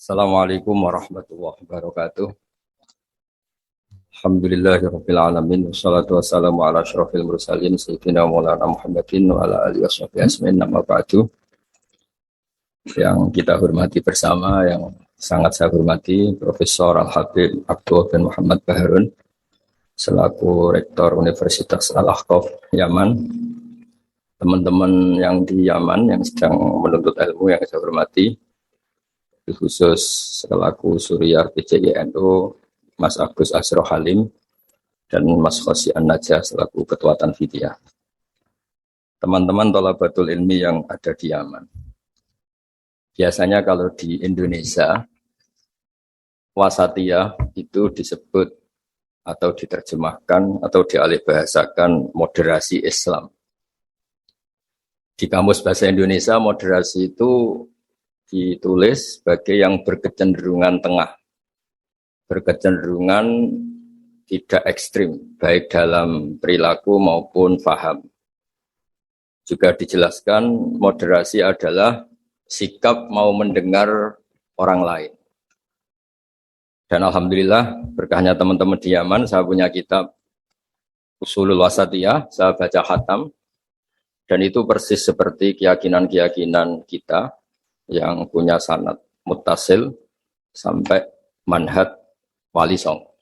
Assalamualaikum warahmatullahi wabarakatuh. Alhamdulillahirabbil alamin wassalatu wassalamu ala asyrofil mursalin sayyidina Maulana Muhammadin wa ala alihi washabihi ajmain amma ba'du. Yang kita hormati bersama, yang sangat saya hormati Profesor Al-Habib Abdul bin Muhammad Baharun selaku Rektor Universitas Al-Ahqaf Yaman. Teman-teman yang di Yaman yang sedang menuntut ilmu yang saya hormati, khusus selaku Suriah PCGNU Mas Agus Asro Halim dan Mas Khosi An-Najah selaku Ketua Tanfidiyah. Teman-teman thalabatul ilmi yang ada di Yaman. Biasanya kalau di Indonesia wasatiyah itu disebut atau diterjemahkan atau dialihbahasakan moderasi Islam. Di kamus bahasa Indonesia moderasi itu ditulis sebagai yang berkecenderungan tengah, berkecenderungan tidak ekstrim, baik dalam perilaku maupun faham. Juga dijelaskan moderasi adalah sikap mau mendengar orang lain. Dan alhamdulillah berkahnya teman-teman di Yaman, saya punya kitab Ushulul Wasatiyah, saya baca khatam, dan itu persis seperti keyakinan-keyakinan kita yang punya sanad muttasil sampai manhaj wali songo.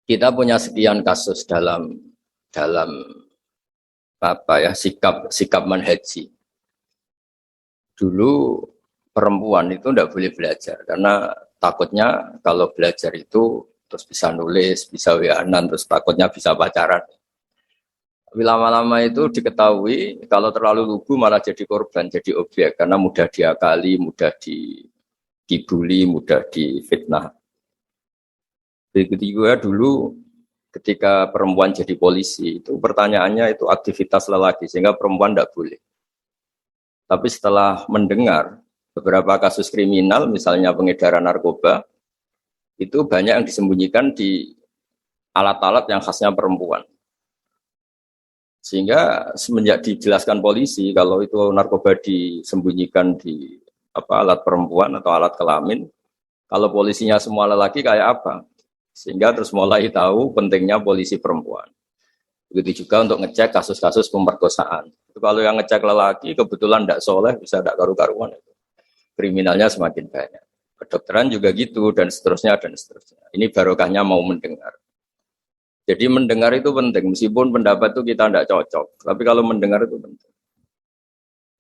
Kita punya sekian kasus dalam sikap manhaji. Dulu perempuan itu tidak boleh belajar karena takutnya kalau belajar itu terus bisa nulis, bisa WA-an, terus takutnya bisa pacaran. Tapi lama-lama itu diketahui kalau terlalu lugu malah jadi korban, jadi objek karena mudah diakali, mudah dibully, mudah difitnah. Begitu juga dulu ketika perempuan jadi polisi itu pertanyaannya itu aktivitas lelaki sehingga perempuan tidak boleh. Tapi setelah mendengar beberapa kasus kriminal misalnya pengedaran narkoba itu banyak yang disembunyikan di alat-alat yang khasnya perempuan. Sehingga semenjak dijelaskan polisi kalau itu narkoba disembunyikan di alat perempuan atau alat kelamin, kalau polisinya semua lelaki kayak apa? Sehingga terus mulai tahu pentingnya polisi perempuan. Begitu juga untuk ngecek kasus-kasus pemerkosaan. Itu kalau yang ngecek lelaki kebetulan tidak soleh, bisa tidak karu-karuan. Kriminalnya semakin banyak. Kedokteran juga gitu dan seterusnya dan seterusnya. Ini barokahnya mau mendengar. Jadi mendengar itu penting, meskipun pendapat itu kita tidak cocok. Tapi kalau mendengar itu penting.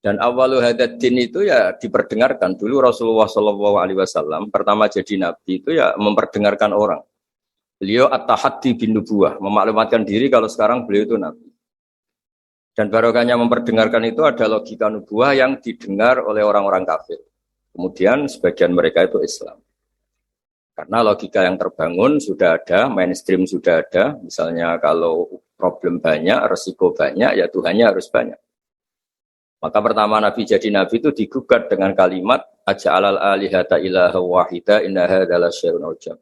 Dan awalu hadatin itu ya diperdengarkan. Dulu Rasulullah SAW pertama jadi nabi itu ya memperdengarkan orang. Beliau at-tahaddi bin nubuwah, memaklumatkan diri kalau sekarang beliau itu nabi. Dan barokahnya memperdengarkan itu ada logika nubuwah yang didengar oleh orang-orang kafir. Kemudian sebagian mereka itu Islam. Karena logika yang terbangun sudah ada, mainstream sudah ada. Misalnya kalau problem banyak, resiko banyak, ya Tuhannya harus banyak. Maka pertama Nabi jadi Nabi itu digugat dengan kalimat aja'alal alihata ilaha wahida inna hadzal syai'un ujab.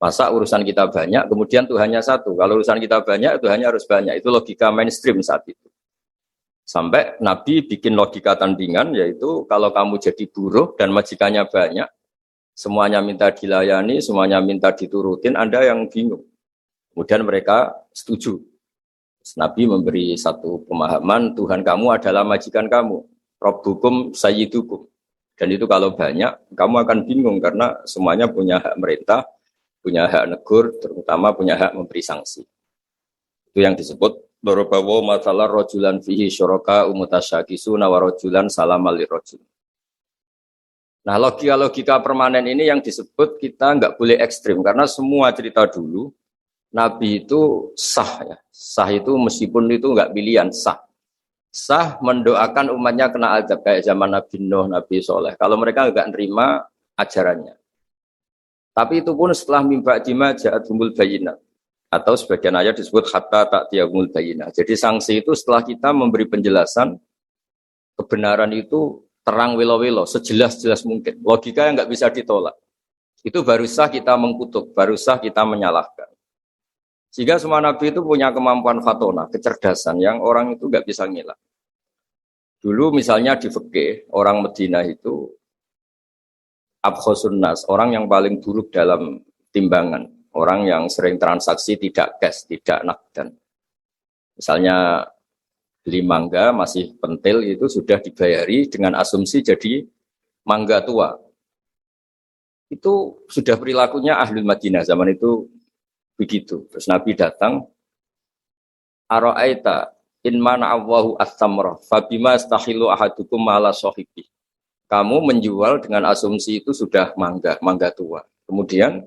Masa urusan kita banyak, kemudian Tuhannya satu. Kalau urusan kita banyak, Tuhannya harus banyak. Itu logika mainstream saat itu. Sampai Nabi bikin logika tandingan, yaitu kalau kamu jadi buruh dan majikannya banyak, semuanya minta dilayani, semuanya minta diturutin, Anda yang bingung. Kemudian mereka setuju. Nabi memberi satu pemahaman, Tuhan kamu adalah majikan kamu. Rabbukum sayyidukum. Dan itu kalau banyak, kamu akan bingung karena semuanya punya hak merintah, punya hak negur, terutama punya hak memberi sanksi. Itu yang disebut Dorobawo masalah rojulan fihi syuraka umutasyakisuna wa rojulan salamal lirojul. Nah logika-logika permanen ini yang disebut kita nggak boleh ekstrim karena semua cerita dulu Nabi itu sah ya, sah itu meskipun itu nggak pilihan sah, sah mendoakan umatnya kena azab kayak zaman Nabi Nuh, Nabi Soleh. Kalau mereka nggak nerima ajarannya, tapi itu pun setelah mimba jima ja'atumul bayinat atau sebagian ayat disebut hatta ta'tiyahumul bayinat. Jadi sanksi itu setelah kita memberi penjelasan kebenaran itu terang wilo-wilo, sejelas-jelas mungkin. Logika yang nggak bisa ditolak. Itu baru sah kita mengkutuk, baru sah kita menyalahkan. Sehingga semua nabi itu punya kemampuan fatona, kecerdasan yang orang itu nggak bisa ngilang. Dulu misalnya di fikih, orang Medina itu abkhosun nas, orang yang paling buruk dalam timbangan, orang yang sering transaksi tidak cash, tidak nakdan. Misalnya beli mangga masih pentil itu sudah dibayari dengan asumsi jadi mangga tua. Itu sudah perilakunya Ahlul Madinah zaman itu begitu. Terus Nabi datang, Ara'aita in mana Allahu as-samra fabima astahilu ahadukum ala sahibi. Kamu menjual dengan asumsi itu sudah mangga tua. Kemudian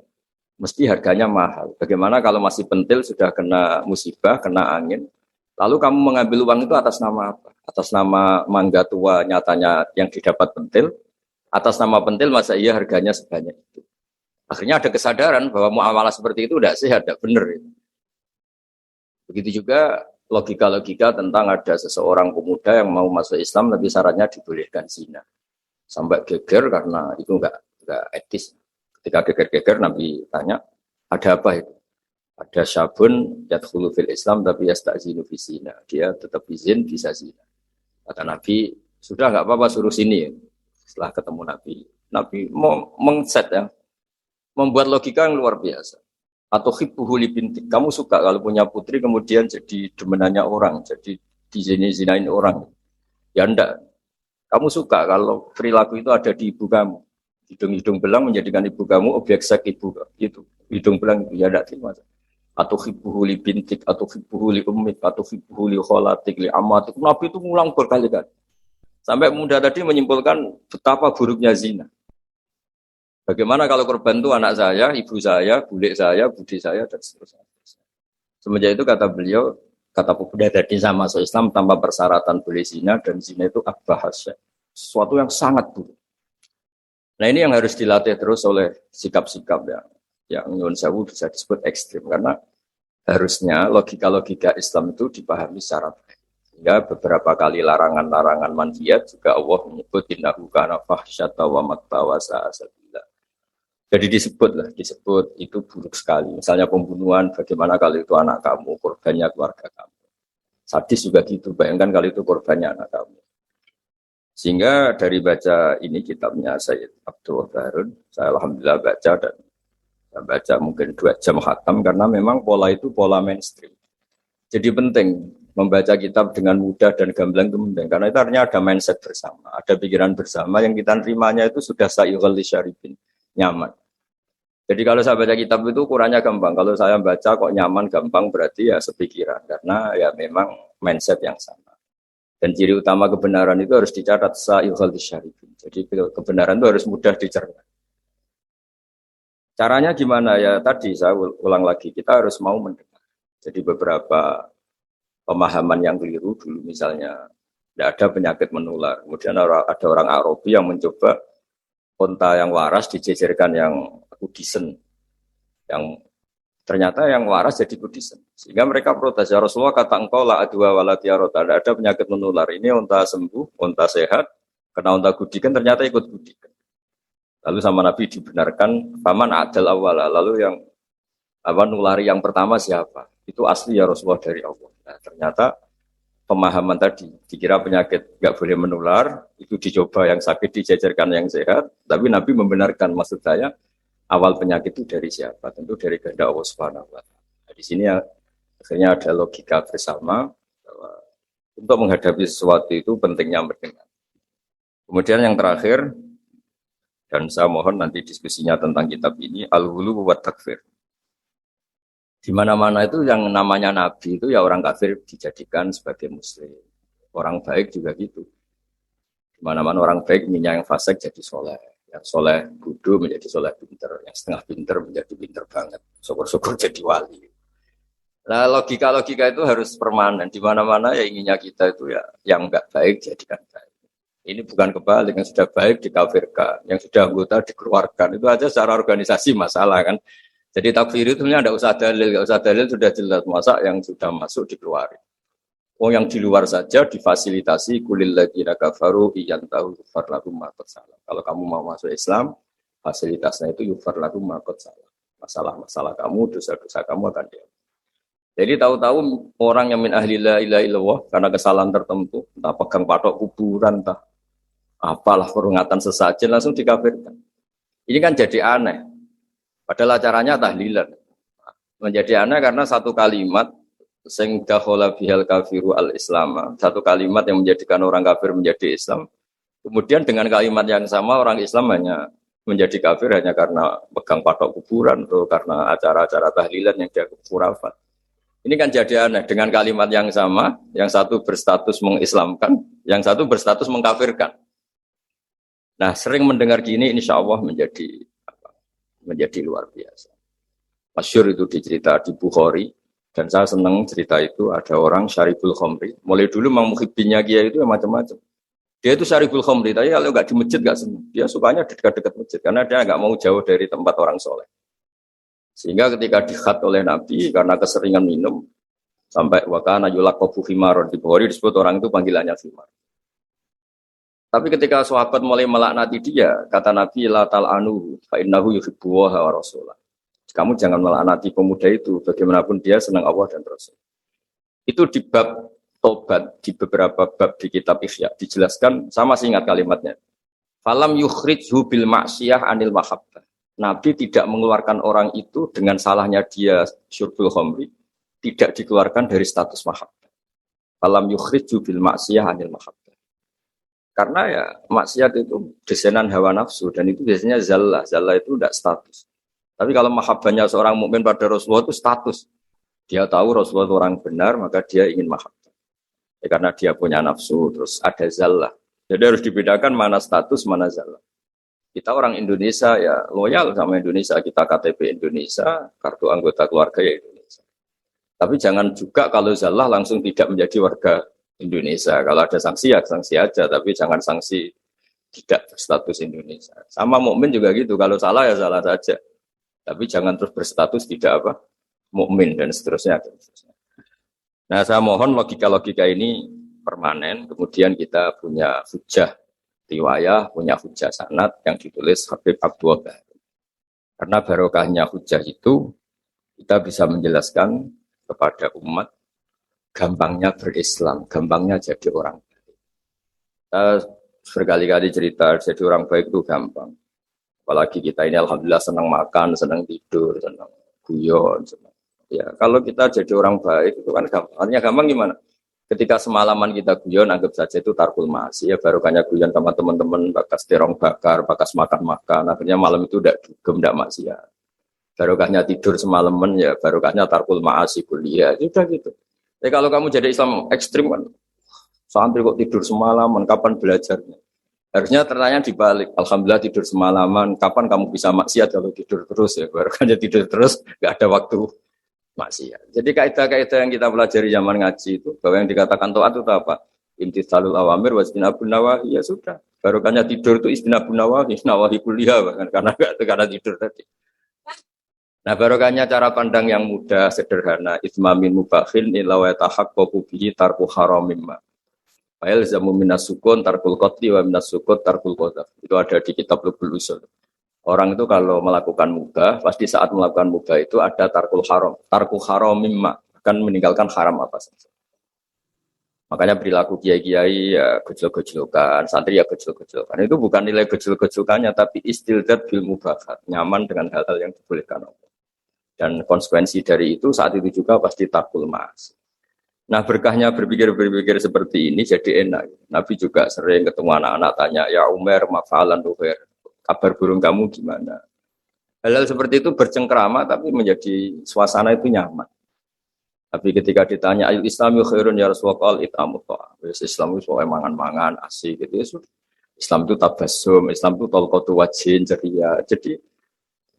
mesti harganya mahal. Bagaimana kalau masih pentil sudah kena musibah, kena angin? Lalu kamu mengambil uang itu atas nama apa? Atas nama mangga tua nyatanya yang didapat pentil, atas nama pentil masa iya harganya sebanyak itu. Akhirnya ada kesadaran bahwa muamalah seperti itu tidak sehat, tidak benar. Begitu juga logika-logika tentang ada seseorang pemuda yang mau masuk Islam tapi syaratnya dibolehkan zina. Sampai geger karena itu enggak etis. Ketika geger-geger Nabi tanya, ada apa itu? Ada syabun yadkhulu fil Islam tapi yasta'zinu fi zina. Dia tetap izin bisa zina. Kata Nabi, sudah enggak apa-apa suruh sini. Setelah ketemu Nabi mau mengset ya, membuat logika yang luar biasa. Atau hibbuhu li bintik. Kamu suka kalau punya putri kemudian jadi demenannya orang, jadi dizinain orang. Ya enggak. Kamu suka kalau perilaku itu ada di ibu kamu. Hidung-hidung belang menjadikan ibu kamu objek seks ibu. Itu hidung belang itu ya enggak terima. Atau hibbuhu li bintik, atau hibbuhu li ummik, atau hibbuhu li kholatik, li amatik. Nabi itu ngulang berkali-kali. Sampai muda tadi menyimpulkan betapa buruknya zina. Bagaimana kalau korban itu anak saya, ibu saya, bulik saya, budi saya, dan seterusnya. Semenjak itu kata beliau, kata pemuda tadi sama masuk Islam tanpa persyaratan boleh zina, dan zina itu abbahasya. Sesuatu yang sangat buruk. Nah ini yang harus dilatih terus oleh sikap-sikap yang nyuwun sewu bisa disebut ekstrim. Karena harusnya logika-logika Islam itu dipahami secara baik. Sehingga beberapa kali larangan-larangan manhiyat juga Allah menyebut innahu kana fahsyata wa matta wa sa'a sabila. Jadi disebut itu buruk sekali. Misalnya pembunuhan, bagaimana kalau itu anak kamu, korbannya keluarga kamu. Sadis juga gitu, bayangkan kalau itu korbannya anak kamu. Sehingga dari baca ini kitabnya Sayyid Abdul Harun, saya alhamdulillah baca dan saya baca mungkin 2 jam khatam karena memang pola itu pola mainstream. Jadi penting membaca kitab dengan mudah dan gamblang itu penting karena itu artinya ada mindset bersama, ada pikiran bersama yang kita terimanya itu sudah sa'iqal lisyaribin, nyaman. Jadi kalau saya baca kitab itu ukurannya gampang. Kalau saya baca kok nyaman gampang berarti ya sepikiran karena ya memang mindset yang sama. Dan ciri utama kebenaran itu harus dicatat sa'iqal lisyaribin. Jadi kebenaran itu harus mudah dicerna. Caranya gimana ya? Tadi saya ulang lagi, kita harus mau mendengar. Jadi beberapa pemahaman yang keliru dulu misalnya tidak ada penyakit menular. Kemudian ada orang Arabi yang mencoba unta yang waras dijejerkan yang kudisen. Yang ternyata yang waras jadi kudisen. Sehingga mereka protes, ya Rasulullah kata engkau la adwa walatiyarota. Tidak ada penyakit menular. Ini unta sembuh, unta sehat. Kena unta kudikan ternyata ikut kudikan. Lalu sama Nabi dibenarkan paman adal awala. Lalu yang nulari yang pertama siapa? Itu asli ya Rasulullah dari Allah. Nah, ternyata pemahaman tadi dikira penyakit nggak boleh menular, itu dicoba yang sakit dijajarkan yang sehat. Tapi Nabi membenarkan, maksud saya awal penyakit itu dari siapa? Tentu dari kehendak Allah Subhanahu wa taala. Nah, di sini ya, akhirnya ada logika bersama bahwa untuk menghadapi sesuatu itu pentingnya mendengar. Kemudian yang terakhir, dan saya mohon nanti diskusinya tentang kitab ini, al-ghulu wa takfir. Di mana-mana itu yang namanya nabi itu ya orang kafir dijadikan sebagai muslim. Orang baik juga gitu. Di mana-mana orang baik minyak yang fasik jadi soleh. Yang soleh bodoh menjadi soleh pinter. Yang setengah pinter menjadi pinter banget. Syukur-syukur jadi wali. Nah logika-logika itu harus permanen. Di mana-mana ya inginnya kita itu ya yang enggak baik jadikan baik. Ini bukan kebalik, yang sudah baik dikafirkan, yang sudah anggota dikeluarkan. Itu aja secara organisasi masalah kan. Jadi takfir itu sebenarnya enggak usah dalil sudah jelas. Masa yang sudah masuk dikeluarin. Oh yang di luar saja difasilitasi kulil ladzina kafaru iyantahu yufar lahum ma qad salam. Kalau kamu mau masuk Islam, fasilitasnya itu yufar lahum ma qad salam. Masalah-masalah kamu, dosa-dosa kamu akan diampuni. Jadi tahu-tahu orang yang min ahli la ilaha illallah karena kesalahan tertentu, entah pegang patok kuburan, entah apalah peringatan sesajen langsung dikafirkan. Ini kan jadi aneh. Padahal acaranya tahlilan. Menjadi aneh karena satu kalimat sing dakhala bihal kafiru al-islam. Satu kalimat yang menjadikan orang kafir menjadi Islam. Kemudian dengan kalimat yang sama orang Islam hanya menjadi kafir hanya karena pegang patok kuburan atau karena acara-acara tahlilan yang dia khurafat. Ini kan jadi aneh dengan kalimat yang sama, yang satu berstatus mengislamkan, yang satu berstatus mengkafirkan. Nah, sering mendengar gini insya Allah menjadi luar biasa. Masyhur itu dicerita di Bukhari, dan saya senang cerita itu ada orang syaribul khamri. Mulai dulu memang muhibbinnya Kiai itu macam-macam. Dia itu syaribul khamri, tapi kalau nggak di masjid nggak senang. Dia sukanya di dekat-dekat masjid karena dia nggak mau jauh dari tempat orang soleh. Sehingga ketika dikhat oleh Nabi karena keseringan minum sampai wakana yulaqabu khimaron di Bukhari disebut orang itu panggilannya khimar. Tapi ketika sahabat mulai melaknati dia, kata Nabi la tal'anu fa innahu yuhibbu wa rasulah. Kamu jangan melaknati pemuda itu, bagaimanapun dia senang Allah dan Rasul. Itu di bab tobat, di beberapa bab di kitab Ihya dijelaskan, sama masih ingat kalimatnya. Falam yukhrijhu bil ma'siyah anil mahabbah. Nabi tidak mengeluarkan orang itu dengan salahnya dia syurbul khamri, tidak dikeluarkan dari status mahabbah. Falam yukhrijhu bil ma'siyah anil mahabbah. Karena ya maksiat itu desainer hawa nafsu dan itu biasanya zallah. Zallah itu tidak status. Tapi kalau mahabbahnya seorang mukmin pada Rasulullah itu status. Dia tahu Rasulullah itu orang benar, maka dia ingin mahabbah. Ya, karena dia punya nafsu, terus ada zallah. Jadi harus dibedakan mana status, mana zallah. Kita orang Indonesia ya loyal sama Indonesia. Kita KTP Indonesia, kartu anggota keluarga ya Indonesia. Tapi jangan juga kalau zallah langsung tidak menjadi warga Indonesia. Kalau ada sanksi ya sanksi aja, tapi jangan sanksi tidak berstatus Indonesia. Sama mukmin juga gitu. Kalau salah ya salah saja. Tapi jangan terus berstatus tidak apa mukmin dan seterusnya. Nah, saya mohon logika-logika ini permanen. Kemudian kita punya hujah riwayah, punya hujah sanad yang ditulis Habib Abdul Bahri. Karena barokahnya hujah itu kita bisa menjelaskan kepada umat gampangnya berislam, gampangnya jadi orang baik. Saya berkali-kali cerita jadi orang baik itu gampang. Apalagi kita ini alhamdulillah senang makan, senang tidur, senang guyon. Senang. Ya, kalau kita jadi orang baik itu kan gampang. Artinya gampang gimana? Ketika semalaman kita guyon, anggap saja itu tarkul ma'asi. Ya, barokahnya guyon sama teman-teman, bakas terong bakar, bakas makan-makan. Akhirnya malam itu tidak dugem, tidak maksiat. Barokahnya tidur semalaman, ya barokahnya tarkul ma'asi kuliah. Sudah gitu. Ya, kalau kamu jadi Islam ekstrim kan, santri kok tidur semalaman, kapan belajarnya? Harusnya tertanya dibalik. Alhamdulillah tidur semalaman. Kapan kamu bisa maksiat kalau tidur terus ya? Baru kan tidur terus, nggak ada waktu maksiat. Jadi kaidah-kaidah yang kita pelajari zaman ngaji itu, bahwa yang dikatakan taat itu apa? Imtitsalul awamir wa istinabun nawahi. Ya sudah. Barokahnya tidur itu istinabun nawahi, nawahi kuliah bahkan karena tidur tadi. Nah, barokahnya cara pandang yang mudah, sederhana. Itsmamin mubakhin illa wa tahaqqaqu bihi tarku haramim. Fa'il zamu minas sukun tarkul qatli wa minas sukut tarkul qadhaf. Itu ada di kitab Lughul Usul. Orang itu kalau melakukan mubah, pasti saat melakukan mubah itu ada tarkul haram. Tarkul haram mimma, akan meninggalkan haram apa saja. Makanya perilaku kiai-kiai ya gejol-gejolkan, santri ya gejol-gejolkan. Itu bukan nilai gejol-gejolkannya, tapi istildat bil mubahat, nyaman dengan hal-hal yang dibolehkan Allah. Dan konsekuensi dari itu saat itu juga pasti tarkul ma'asi. Nah, berkahnya berpikir seperti ini jadi enak. Nabi juga sering ketemu anak-anak tanya, ya Umar, mafalan duher, kabar burung kamu gimana? Hal-hal seperti itu bercengkrama tapi menjadi suasana itu nyaman. Tapi ketika ditanya, ayu islami khairun ya Rasulullah, itamu ta'am. Islam itu soal mangan-mangan, asik gitu ya sudah. Islam itu tabassum, Islam itu tolqatu wajhin, ceria. Jadi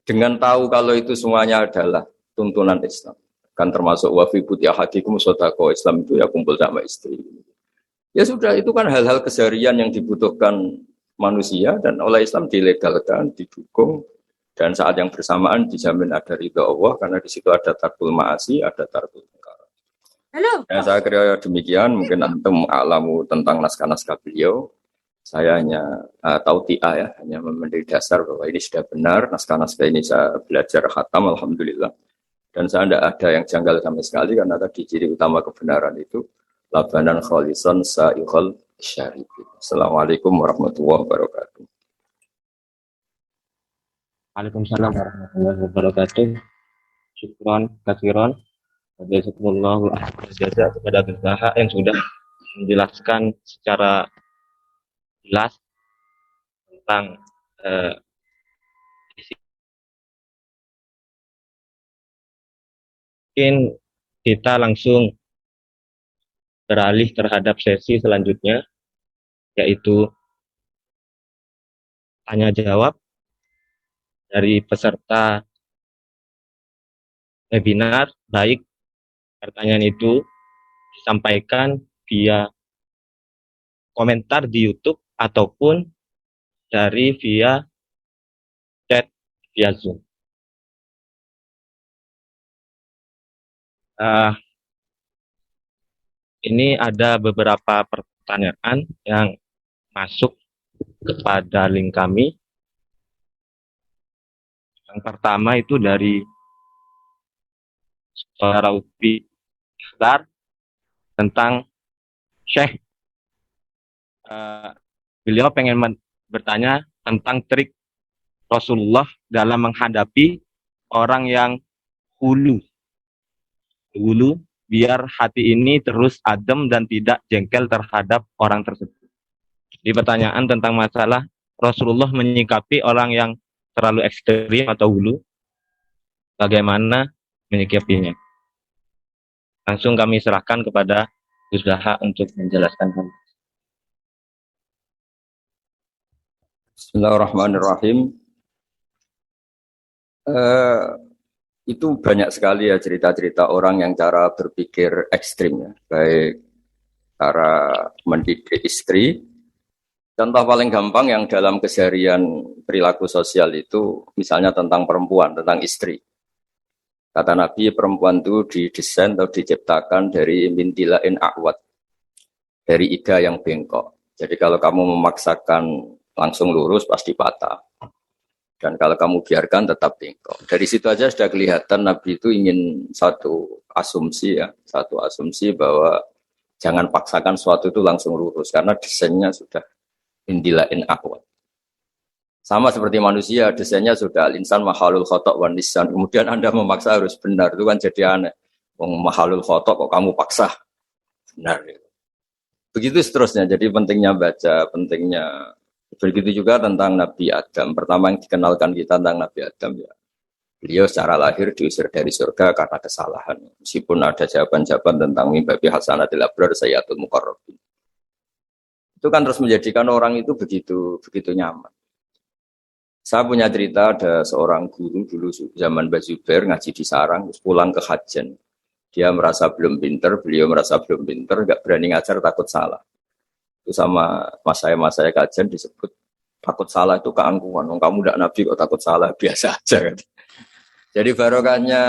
dengan tahu kalau itu semuanya adalah tuntunan Islam. Kan termasuk wafi putih hadikum sodako Islam itu ya kumpul sama istri. Ya sudah, itu kan hal-hal keseharian yang dibutuhkan manusia dan oleh Islam dilegalkan, didukung dan saat yang bersamaan dijamin ada ridha Allah karena di situ ada tarkul ma'asi, ada tarkul munkar. Halo. Ya, saya kira demikian, mungkin antum alamu tentang naskah-naskah beliau. Saya hanya tausiah ya, hanya memberi dasar bahwa ini sudah benar, naskah-naskah ini saya belajar khatam alhamdulillah. Dan saya tidak ada yang janggal sama sekali karena tadi ciri utama kebenaran itu labanan khalisan sa'iqal syarif. Assalamualaikum warahmatullahi wabarakatuh. Waalaikumsalam warahmatullahi wabarakatuh. Syukron, kasiron. Jazakumullahu khairan jaza kepada Gus Daha yang sudah menjelaskan secara jelas tentang eh, mungkin kita langsung beralih terhadap sesi selanjutnya, yaitu tanya jawab dari peserta webinar, baik pertanyaan itu disampaikan via komentar di YouTube ataupun dari via chat via Zoom. Ini ada beberapa pertanyaan yang masuk kepada link kami. Yang pertama itu dari saudara Upi Ikhtar tentang Syekh. Beliau pengen bertanya tentang trik Rasulullah dalam menghadapi orang yang hulu biar hati ini terus adem dan tidak jengkel terhadap orang tersebut. Di pertanyaan tentang masalah Rasulullah menyikapi orang yang terlalu ekstrim atau hulu, bagaimana menyikapinya? Langsung kami serahkan kepada Gus Daha untuk menjelaskan. Bismillahirrahmanirrahim. Itu banyak sekali ya cerita-cerita orang yang cara berpikir ekstrim ya, baik cara mendidik istri. Contoh paling gampang yang dalam keseharian perilaku sosial itu misalnya tentang perempuan, tentang istri. Kata Nabi, perempuan itu didesain atau diciptakan dari mintilain akwat, dari iga yang bengkok. Jadi kalau kamu memaksakan langsung lurus pasti patah. Dan kalau kamu biarkan tetap bengkok. Dari situ aja sudah kelihatan Nabi itu ingin satu asumsi bahwa jangan paksakan suatu itu langsung lurus karena desainnya sudah indilain akwat. Sama seperti manusia, desainnya sudah al-insan mahalul khotok wan nisan. Kemudian Anda memaksa harus benar, itu kan jadi aneh. Wong mahalul khotok kok kamu paksa benar. Begitu seterusnya. Jadi pentingnya baca, pentingnya. Begitu juga tentang Nabi Adam. Pertama yang dikenalkan kita tentang Nabi Adam ya, beliau secara lahir diusir dari surga karena kesalahan. Meskipun ada jawaban-jawaban tentang mimbabi hasanatil abrar sayyatul muqarrabin. Itu kan terus menjadikan orang itu begitu nyaman. Saya punya cerita ada seorang guru dulu zaman Mbah Zubair ngaji di Sarang, terus pulang ke Hajen. Dia merasa belum pinter, beliau merasa belum pinter, nggak berani ngajar takut salah. Itu sama mas saya kajian disebut takut salah itu keangkuhan. Kamu tidak nabi kok takut salah, biasa aja kan. Jadi barokahnya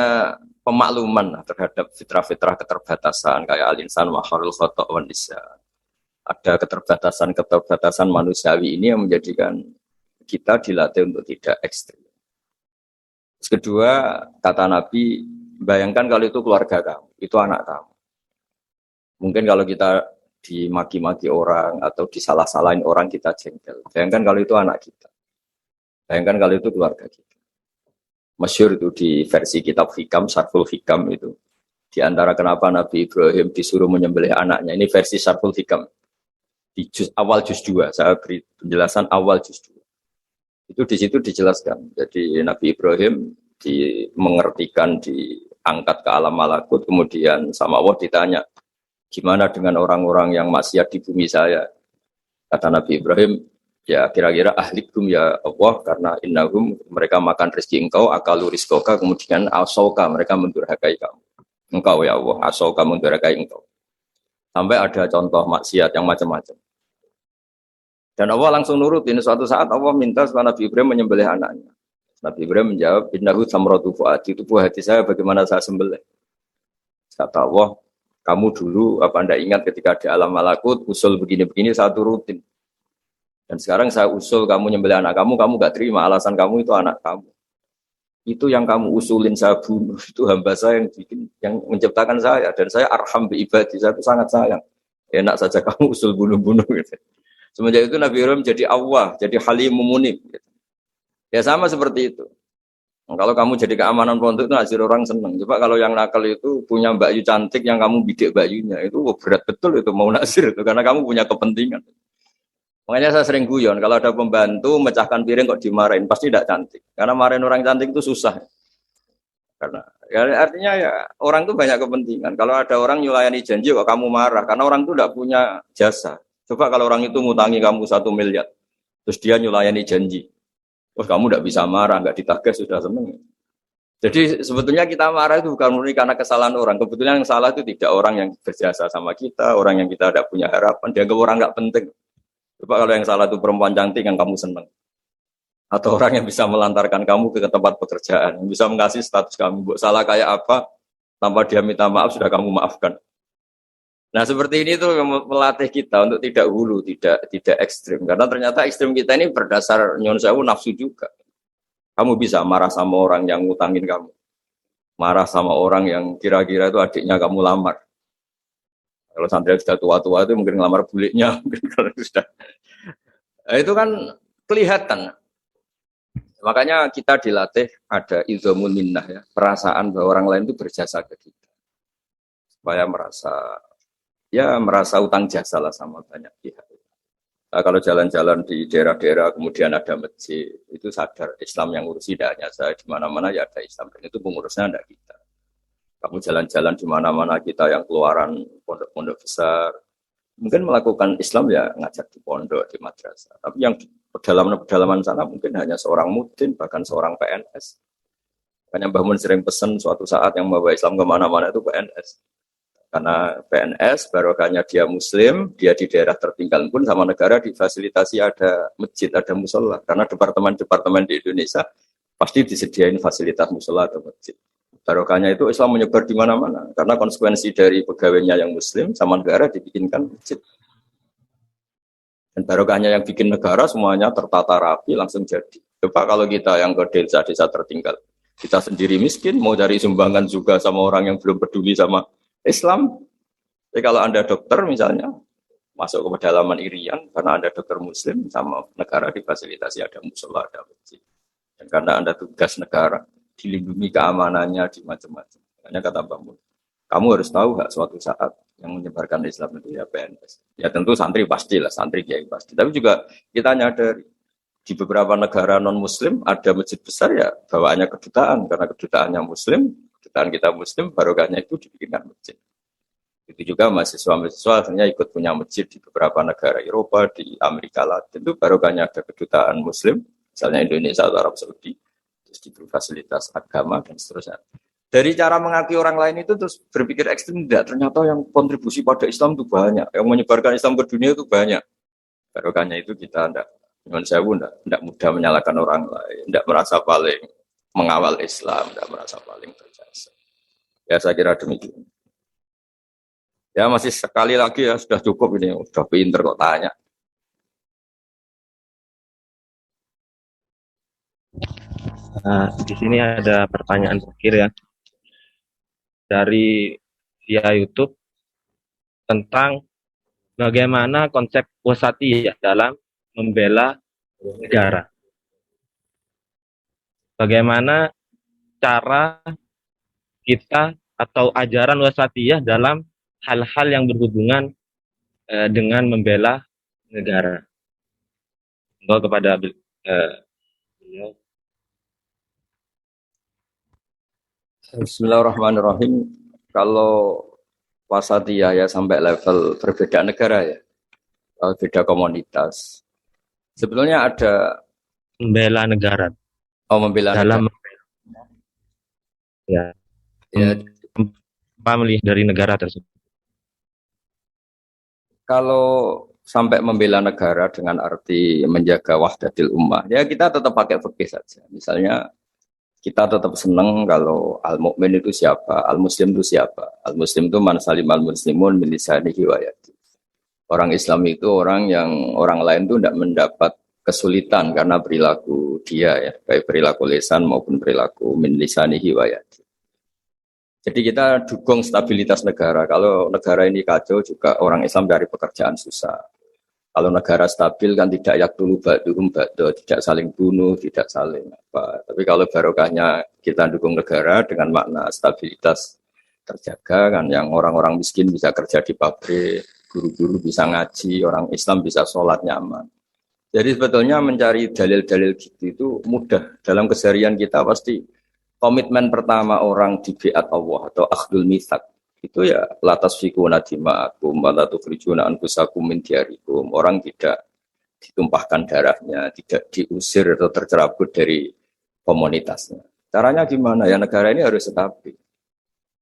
pemakluman terhadap fitrah-fitrah keterbatasan kayak al-insan maharul khotok wan nisa. Ada keterbatasan manusiawi ini yang menjadikan kita dilatih untuk tidak ekstrim. Terus kedua, kata Nabi, bayangkan kalau itu keluarga kamu, itu anak kamu. Mungkin kalau kita dimaki-maki orang atau disalah-salahin orang kita jengkel. Bayangkan kalau itu anak kita. Bayangkan kalau itu keluarga kita. Masyhur itu di versi kitab Hikam, Syarhul Hikam itu. Di antara kenapa Nabi Ibrahim disuruh menyembelih anaknya. Ini versi Syarhul Hikam. Di awal juz 2, saya beri penjelasan awal juz 2. Itu di situ dijelaskan. Jadi Nabi Ibrahim mengertikan diangkat ke alam malakut, kemudian sama Allah ditanya, gimana dengan orang-orang yang maksiat di bumi saya? Kata Nabi Ibrahim, ya kira-kira ahlikum ya Allah, karena innahum, mereka makan rezeki engkau, akalu rizkoka, kemudian asauka, mereka mendurhakai kamu. Engkau ya Allah, asauka mendurhakai engkau. Sampai ada contoh maksiat yang macam-macam. Dan Allah langsung nurut. Ini suatu saat Allah minta supaya Nabi Ibrahim menyembelih anaknya. Nabi Ibrahim menjawab, innahu samratu fuadi, tubuh hati saya bagaimana saya sembelih. Kata Allah, kamu dulu apa Anda ingat ketika di alam malakut usul begini-begini saya turutin. Dan sekarang saya usul kamu nyembelih anak kamu gak terima, alasan kamu itu anak kamu. Itu yang kamu usulin saya bunuh, itu hamba saya yang menciptakan saya, dan saya arham bi ibadi, saya itu sangat sayang. Enak saja kamu usul bunuh-bunuh gitu. Semenjak itu Nabi Ibrahim jadi Allah, jadi halim munib gitu. Ya sama seperti itu. Kalau kamu jadi keamanan pondok itu nasir orang seneng. Coba kalau yang nakal itu punya Mbak Yu cantik yang kamu bidik Mbak Yunya itu berat betul itu mau nasir itu karena kamu punya kepentingan. Makanya saya sering guyon kalau ada pembantu mecahkan piring kok dimarahin pasti tidak cantik. Karena marahin orang cantik itu susah. Karena ya, artinya ya orang itu banyak kepentingan. Kalau ada orang nyulayani janji kok kamu marah karena orang itu tidak punya jasa. Coba kalau orang itu ngutangi kamu 1 miliar, terus dia nyulayani janji. Terus kamu tidak bisa marah, nggak ditagih sudah seneng. Jadi sebetulnya kita marah itu bukan murni karena kesalahan orang. Kebetulan yang salah itu tidak orang yang berjasa sama kita, orang yang kita tidak punya harapan. Dianggap orang nggak penting. Coba kalau yang salah itu perempuan cantik yang kamu seneng. Atau orang yang bisa melantarkan kamu ke tempat pekerjaan, yang bisa mengasih status kamu. Buat salah kayak apa, tanpa dia minta maaf sudah kamu maafkan. Nah seperti ini tuh melatih kita untuk tidak hulu, tidak ekstrim. Karena ternyata ekstrim kita ini berdasar nyon sewu nafsu juga. Kamu bisa marah sama orang yang ngutangin kamu. Marah sama orang yang kira-kira itu adiknya kamu lamar. Kalau santri sudah tua-tua itu mungkin ngelamar buliknya. Mungkin kalau sudah. Nah, itu kan kelihatan. Makanya kita dilatih ada idzamun minnah ya. Perasaan bahwa orang lain itu berjasa ke kita. Supaya merasa utang jasa lah sama banyak pihak. Nah, kalau jalan-jalan di daerah-daerah kemudian ada masjid, itu sadar Islam yang ngurusi tidak hanya saya, di mana-mana ya ada Islam dan itu pengurusnya ada kita. Kamu jalan-jalan di mana-mana kita yang keluaran pondok-pondok besar, mungkin melakukan Islam ya ngajak di pondok, di madrasah. Tapi yang pedalaman sana mungkin hanya seorang mudin, bahkan seorang PNS. Makanya Mbah Mun sering pesan suatu saat yang membawa Islam kemana-mana itu PNS. Karena PNS, barokahnya dia muslim, dia di daerah tertinggal pun sama negara difasilitasi ada masjid, ada musola. Karena departemen-departemen di Indonesia pasti disediain fasilitas musola atau masjid. Barokahnya itu Islam menyebar di mana-mana. Karena konsekuensi dari pegawainya yang muslim sama negara dibikinkan masjid. Dan barokahnya yang bikin negara semuanya tertata rapi langsung jadi. Coba kalau kita yang ke desa-desa tertinggal, kita sendiri miskin, mau cari sumbangan juga sama orang yang belum peduli sama Islam. Jadi kalau Anda dokter misalnya masuk ke pedalaman Irian karena Anda dokter muslim sama negara difasilitasi ada musola, ada masjid. Dan karena Anda tugas negara dilindungi keamanannya di macam-macam. Makanya kata Mbak Mun, kamu harus tahu hak suatu saat yang menyebarkan Islam itu ya PNS. Ya tentu santri pastilah, santri kiai pasti. Tapi juga kita nyadari di beberapa negara non muslim ada masjid besar ya bawaannya kedutaan karena kedutaannya muslim. Kedutaan kita muslim, barokahnya itu dibikinkan masjid. Itu juga mahasiswa-mahasiswa akhirnya ikut punya masjid di beberapa negara Eropa, di Amerika Latin, itu barokahnya ada kedutaan muslim, misalnya Indonesia atau Arab Saudi, terus diberi fasilitas agama, dan seterusnya. Dari cara mengakui orang lain itu terus berpikir ekstrim, tidak, ternyata yang kontribusi pada Islam itu banyak, yang menyebarkan Islam ke dunia itu banyak. Barokahnya itu kita tidak mudah menyalahkan orang lain, tidak merasa paling mengawal Islam, tidak merasa paling berjasa. Ya saya kira demikian. Ya masih sekali lagi ya sudah cukup ini, sudah pinter kok tanya. Di sini ada pertanyaan terakhir ya dari via YouTube tentang bagaimana konsep wasatiyah dalam membela negara. Bagaimana cara kita atau ajaran wasatiyah dalam hal-hal yang berhubungan dengan membela negara. Kepada beliau. Bismillahirrahmanirrahim. Kalau wasatiyah ya sampai level berbeda negara ya, beda komunitas. Sebetulnya ada membela negara. Membela dalam negara. Ya. Melihat dari negara tersebut. Kalau sampai membela negara dengan arti menjaga wahdatil ummah, ya kita tetap pakai fikih saja. Misalnya kita tetap senang kalau al-mu'min itu siapa, al-muslim itu siapa. Al-muslim itu man salim al-muslimun min lisanihi wa yadihi. Orang Islam itu orang yang orang lain itu tidak mendapat kesulitan karena perilaku dia ya, baik perilaku lisan maupun perilaku min lisanihi wa yadihi. Jadi kita dukung stabilitas negara. Kalau negara ini kacau juga orang Islam dari pekerjaan susah. Kalau negara stabil kan tidak yaktulu ba'duhum ba'da, tidak saling bunuh, tidak saling apa. Tapi kalau barokahnya kita dukung negara dengan makna stabilitas terjaga kan, yang orang-orang miskin bisa kerja di pabrik, guru-guru bisa ngaji, orang Islam bisa sholat nyaman. Jadi sebetulnya mencari dalil-dalil gitu itu mudah. Dalam keseharian kita pasti komitmen pertama orang di biat Allah atau akhdul mitsaq itu ya latas fikuna dima'akum wa la tukhrijuna anfusakum min diyarikum. Orang tidak ditumpahkan darahnya, tidak diusir atau tercerabut dari komunitasnya. Caranya gimana? Ya negara ini harus stabil.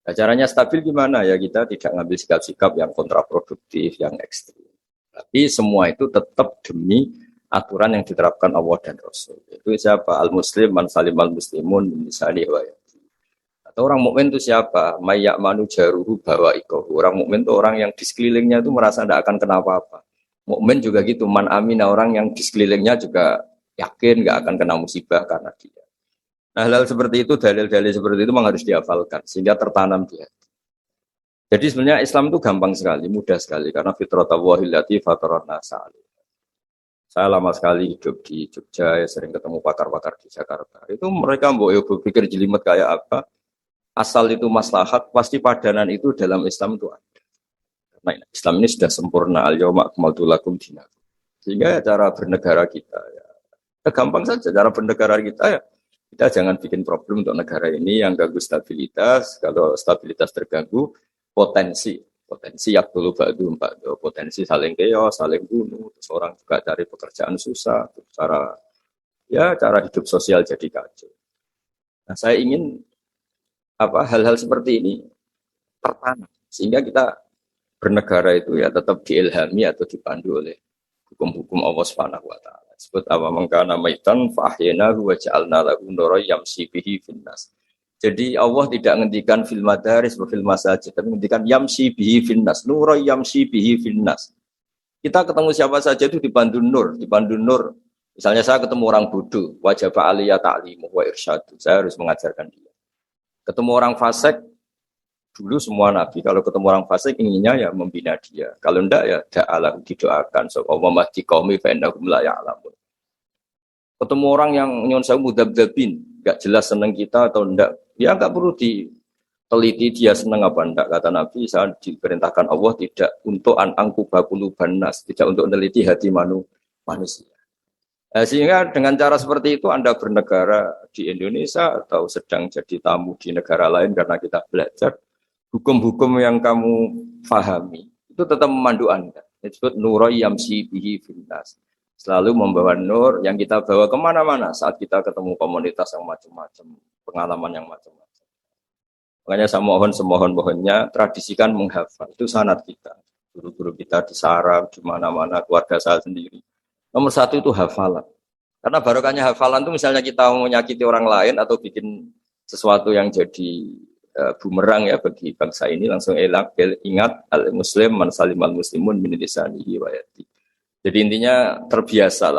Nah, caranya stabil gimana? Ya kita tidak ngambil sikap-sikap yang kontraproduktif, yang ekstrim. Tapi semua itu tetap demi aturan yang diterapkan Allah dan Rasul. Itu siapa? Al-Muslim, man salimal muslimun, min lisanihi wa yadihi. Atau orang mukmin itu siapa? Mayyak manu jaruhu bawa ikohu. Orang mukmin itu orang yang di sekelilingnya itu merasa tidak akan kenapa-apa. Mukmin juga gitu, man amina, orang yang di sekelilingnya juga yakin nggak akan kena musibah karena dia. Nah, hal seperti itu, dalil-dalil seperti itu memang harus dihafalkan sehingga tertanam di hati. Jadi sebenarnya Islam itu gampang sekali, mudah sekali karena fitratallahi allati fatarana sa'alih. Saya lama sekali hidup di Jogja, ya sering ketemu pakar-pakar di Jakarta. Itu mereka berpikir jelimet kayak apa? Asal itu maslahat, pasti padanan itu dalam Islam itu ada. Karena Islam ini sudah sempurna, al-yawma akmaltu lakum dinakum. Sehingga ya cara bernegara kita ya gampang saja cara bernegara kita ya. Kita jangan bikin problem untuk negara ini yang ganggu stabilitas. Kalau stabilitas terganggu, potensi yaqtulu ba'duhum ba'da, potensi saling keos, saling bunuh, terus orang juga cari pekerjaan susah, cara hidup sosial jadi kacau. Nah, saya ingin hal-hal seperti ini tertanam sehingga kita bernegara itu ya tetap diilhami atau dipandu oleh hukum-hukum Allah Subhanahu wa taala. Sebut apa mangkana maitan fa ahyaynahu wa ja'alna lahu nuran yamshi bihi finnas. Jadi Allah tidak menghentikan fil madaris wa fil masajid, tapi menghentikan yamshi bihi finnas, nuran yamshi bihi finnas. Kita ketemu siapa saja itu dipandu nur. Misalnya saya ketemu orang bodoh, wajib aliyah ta'limu wa irsyadu. Saya harus mengajarkan dia. Ketemu orang fasik, dulu semua nabi kalau ketemu orang fasik inginnya ya membina dia. Kalau enggak ya da'alah didoakan. So Allah mahdi qaumi fa innahum la ya'lamun. Ketemu orang yang nyon saya mudabdabin, enggak jelas senang kita atau enggak, ya enggak perlu diteliti dia senang apa enggak. Kata Nabi, saya diperintahkan Allah tidak untuk angkuba quluban nas, tidak untuk meneliti hati manusia. Sehingga dengan cara seperti itu Anda bernegara di Indonesia atau sedang jadi tamu di negara lain karena kita belajar hukum-hukum yang kamu pahami itu tetap memandu Anda. Disebut nurai yamsi bihi finnas. Selalu membawa nur yang kita bawa kemana-mana saat kita ketemu komunitas yang macam-macam, pengalaman yang macam-macam. Makanya saya semohon-mohonnya tradisikan menghafal. Itu sanad kita. Guru-guru kita di sarang, di mana-mana, keluarga saya sendiri. Nomor satu itu hafalan. Karena barokahnya hafalan itu misalnya kita mau menyakiti orang lain atau bikin sesuatu yang jadi bumerang ya bagi bangsa ini, langsung ingat al-muslim man salimal muslimun min lisanihi wa yadihi. Jadi intinya terbiasa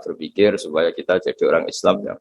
berpikir supaya kita jadi orang Islam yang